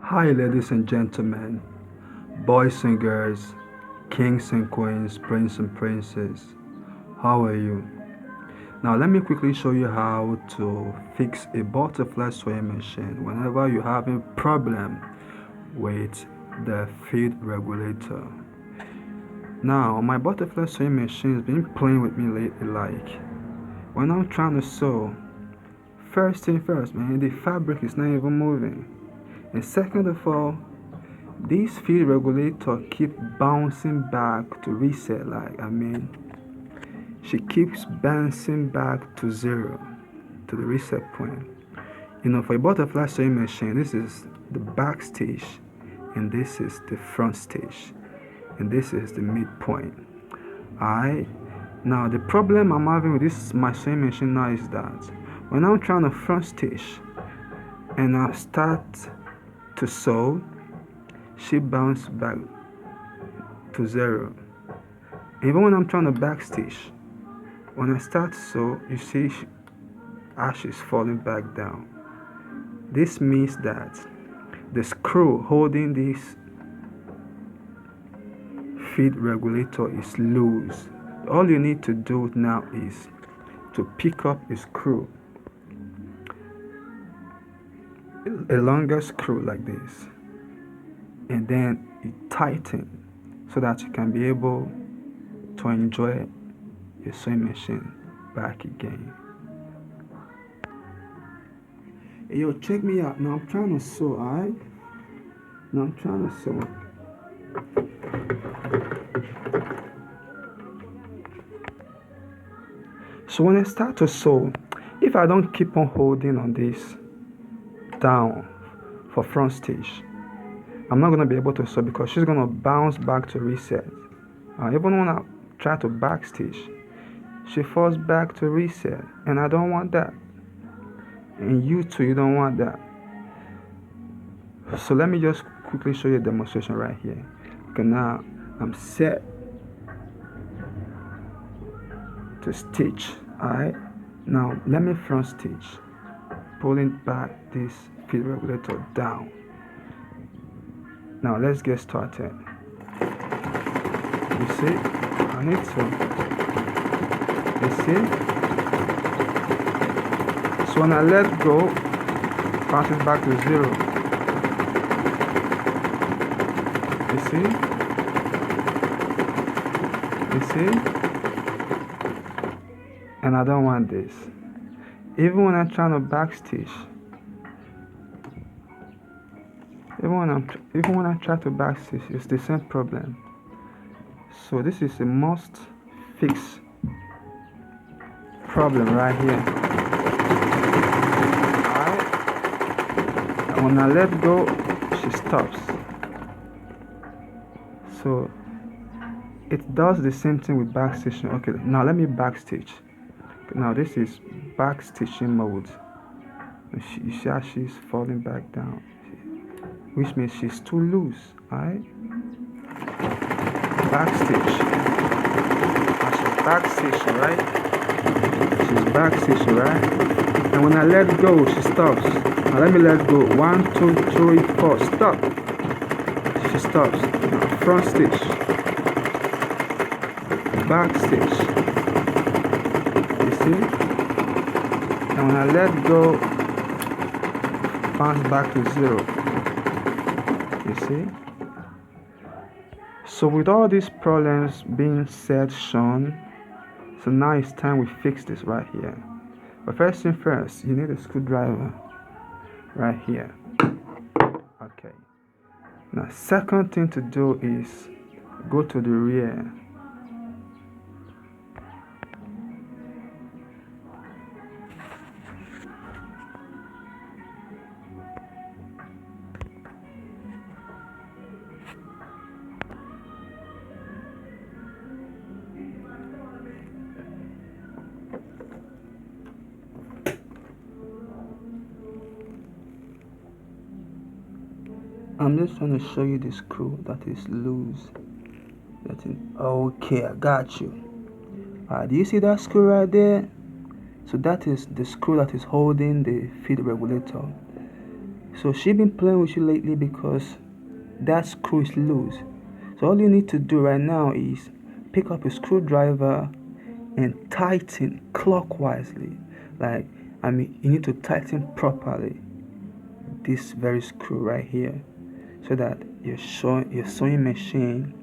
Hi, ladies and gentlemen, boys and girls, kings and queens, prince and princess. How are you? Now, let me quickly show you how to fix a butterfly sewing machine whenever you're having problem with the feed regulator. Now, my butterfly sewing machine has been playing with me lately. Like when I'm trying to sew, first thing first, man, the fabric is not even moving. And second of all, this feed regulator keep bouncing back to reset. She keeps bouncing back to zero, to the reset point. For a butterfly sewing machine, this is the back stage, and this is the front stage, and this is the midpoint. Alright. Now the problem I'm having with this my sewing machine now is that when I'm trying to front stitch and I start to sew, she bounces back to zero. Even when I'm trying to backstitch, when I start to sew, you see she's falling back down. This means that the screw holding this feed regulator is loose. All you need to do now is to pick up a screw, a longer screw like this, and then you tighten so that you can be able to enjoy your sewing machine back again. Hey, yo, check me out. Now I'm trying to sew, alright? Now I'm trying to sew. So when I start to sew, if I don't keep on holding on this down for front stitch, I'm not going to be able to sew because she's going to bounce back to reset. Even when I try to back stitch, she falls back to reset, and I don't want that. And you too, you don't want that. So let me just quickly show you a demonstration right here. Okay, now I'm set to stitch. Alright, now let me front stitch, pulling back this feed regulator down. Now let's get started. You see, I need to. You see? So when I let go, passes back to zero. You see? And I don't want this. Even when I'm trying to backstitch, even when I try to backstitch, it's the same problem. So this is a must fix problem right here. Alright. And when I let go, she stops. So it does the same thing with backstitching. Okay, now let me backstitch. Now this is back stitching mode. You see how she's falling back down, which means she's too loose. Alright, back stitch. She's back stitching, right? She's back stitching, right? And when I let go, she stops. Now let me let go. 1, 2, 3, 4. Stop. She stops. Now front stitch. Back stitch. See? And when I let go, bounce back to zero. You see? So with all these problems being shown, so now it's time we fix this right here. But first thing first, you need a screwdriver right here. Okay. Now second thing to do is go to the rear. I'm just trying to show you the screw that is loose. Okay, I got you. Do you see that screw right there? So that is the screw that is holding the feed regulator. So she been playing with you lately because that screw is loose. So all you need to do right now is pick up a screwdriver and tighten clockwise. Like, you need to tighten properly this very screw right here, so that your sewing machine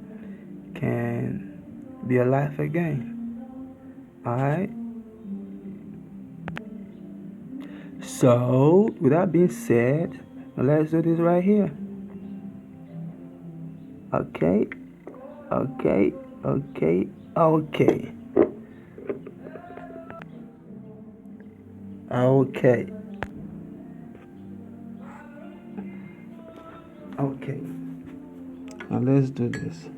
can be alive again. Alright. So with that being said, let's do this right here. Okay. Okay. Okay. Okay. Okay. Okay. Now let's do this.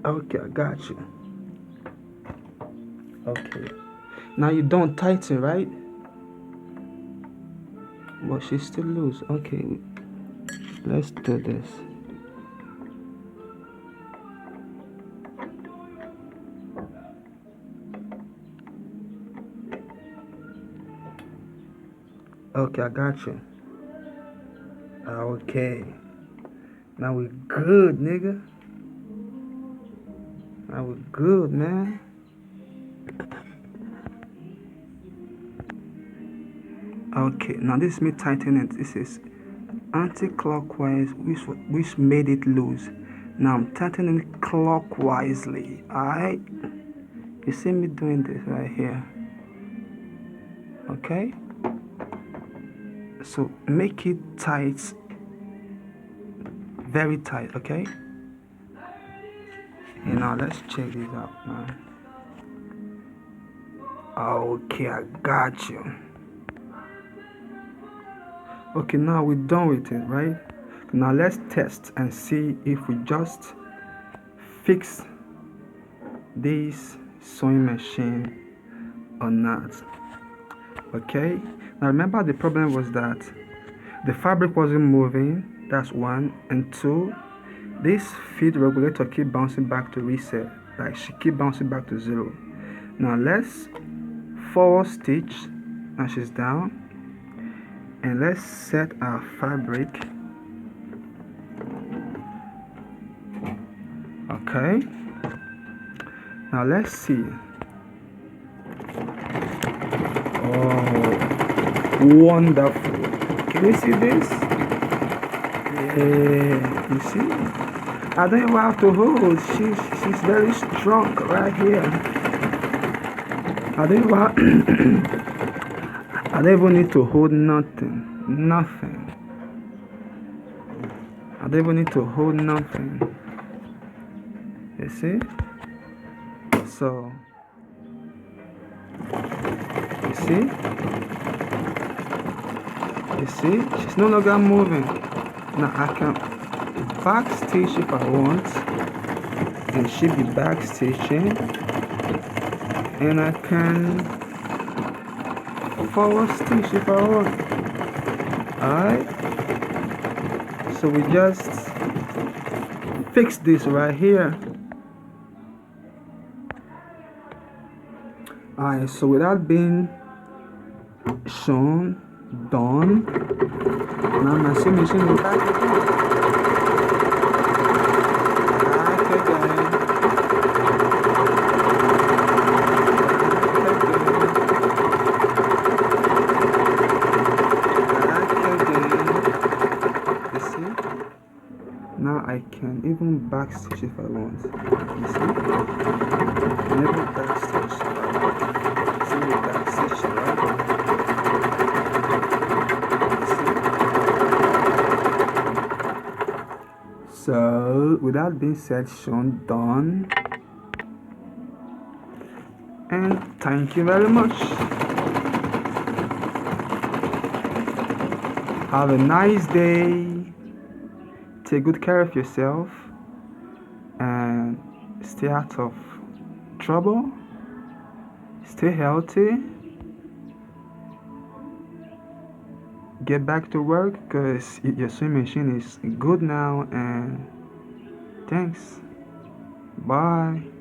Okay, I got you. Okay. Now you don't tighten, right? But she's still loose. Okay. Let's do this. Okay, I got you. Okay. Now we good, nigga. Now we good, man. Okay, now this is me tightening it. This is anti-clockwise, which made it loose. Now I'm tightening it clockwisely. Alright? You see me doing this right here. Okay? So make it tight. Very tight, okay? And now let's check this out, man. Okay, I got you. Okay, now we're done with it, right? Now let's test and see if we just fix this sewing machine or not. Okay, now remember the problem was that the fabric wasn't moving. That's one. And two, this feed regulator keep bouncing back to reset. Like, she keep bouncing back to 0. Now let's forward stitch. Now she's down. And let's set our fabric. Okay. Now let's see. Oh, wonderful. Can you see this? Yeah, you see? I don't even have to hold. She's very strong right here. I don't even need to hold nothing. I don't even need to hold nothing. You see? So, you see? She's no longer moving. Now I can backstitch if I want, and she be backstitching, and I can forward stitch if I want. Alright, so we just fix this right here. Alright, so without being shown, done, now my sewing machine is back again. Now I can even backstitch if I want. You see? I can even backstitch if I want. See me backstitch, right? So, without being said, shown, done. And thank you very much. Have a nice day. Take good care of yourself and stay out of trouble. Stay healthy. Get back to work because your sewing machine is good now. And thanks. Bye.